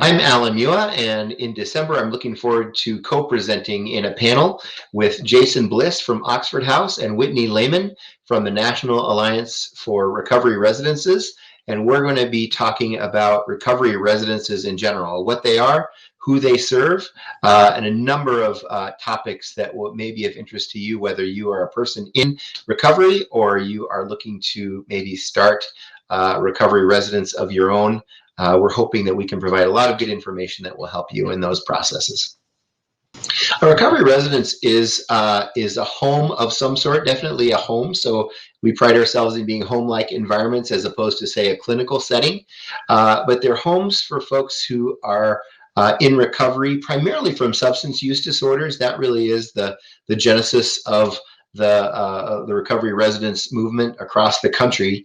I'm Alan Muia, and in December, I'm looking forward to co-presenting in a panel with Jason Bliss from Oxford House and Whitney Lehman from the National Alliance for Recovery Residences. And we're going to be talking about recovery residences in general, what they are, who they serve, and a number of topics that may be of interest to you, whether you are a person in recovery or you are looking to maybe start recovery residence of your own. We're hoping that we can provide a lot of good information that will help you in those processes. A recovery residence is a home of some sort, definitely a home. So we pride ourselves in being home-like environments as opposed to, say, a clinical setting. But they're homes for folks who are in recovery, primarily from substance use disorders. That really is the genesis of the recovery residence movement across the country.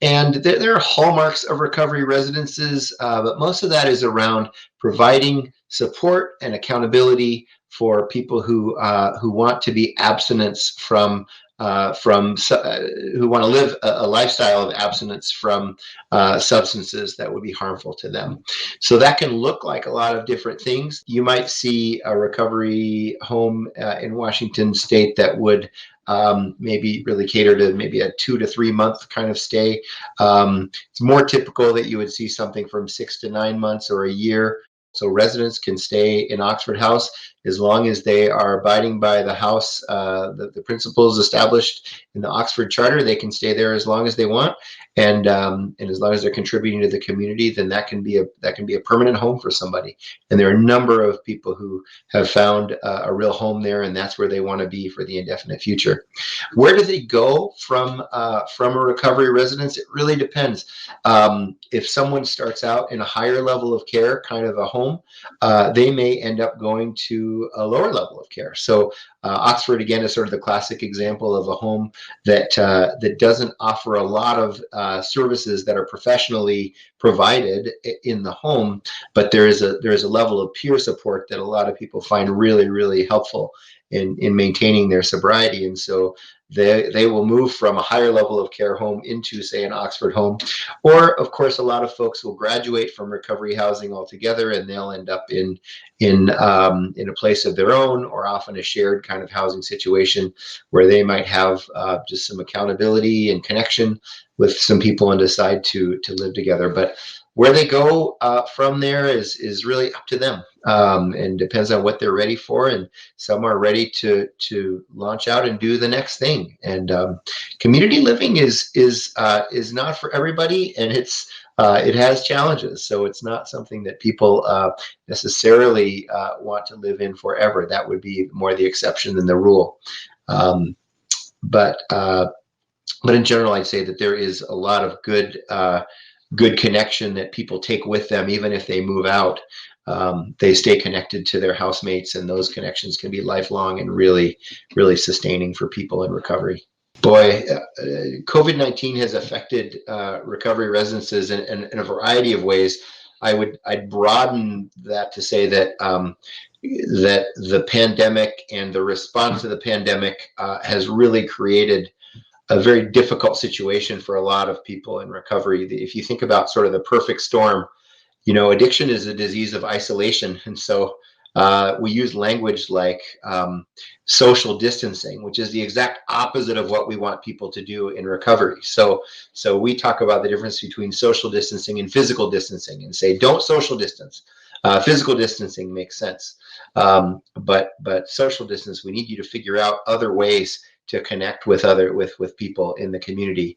And there are hallmarks of recovery residences, but most of that is around providing support and accountability for people who want to be abstinence who want to live a lifestyle of abstinence from substances that would be harmful to them. So that can look like a lot of different things. You might see a recovery home in Washington state that would maybe really cater to maybe a 2 to 3 month kind of stay. It's more typical that you would see something from 6 to 9 months or a year. So residents can stay in Oxford House as long as they are abiding by the house, the principles established in the Oxford Charter. They can stay there as long as they want, and as long as they're contributing to the community, then that can be a permanent home for somebody. And there are a number of people who have found a real home there, and that's where they want to be for the indefinite future. Where do they go from a recovery residence? It really depends. If someone starts out in a higher level of care, kind of a home, they may end up going to a lower level of care. So Oxford, again, is sort of the classic example of a home that doesn't offer a lot of services that are professionally provided in the home, but there is a level of peer support that a lot of people find really, really helpful in maintaining their sobriety. And so they will move from a higher level of care home into, say, an Oxford home. Or, of course, a lot of folks will graduate from recovery housing altogether, and they'll end up in a place of their own, or often a shared kind of housing situation where they might have just some accountability and connection with some people and decide to live together. But where they go from there is really up to them, and depends on what they're ready for. And some are ready to launch out and do the next thing. And community living is not for everybody, and it has challenges. So it's not something that people necessarily want to live in forever. That would be more the exception than the rule. But in general, I'd say that there is a lot of good connection that people take with them, even if they move out. They stay connected to their housemates, and those connections can be lifelong and really, really sustaining for people in recovery. Boy, COVID-19 has affected recovery residences in a variety of ways. I'd broaden that to say that that the pandemic and the response to the pandemic has really created a very difficult situation for a lot of people in recovery. If you think about sort of the perfect storm, addiction is a disease of isolation. And so we use language like social distancing, which is the exact opposite of what we want people to do in recovery. So we talk about the difference between social distancing and physical distancing, and say, don't social distance. Physical distancing makes sense. But social distance, we need you to figure out other ways to connect with people in the community.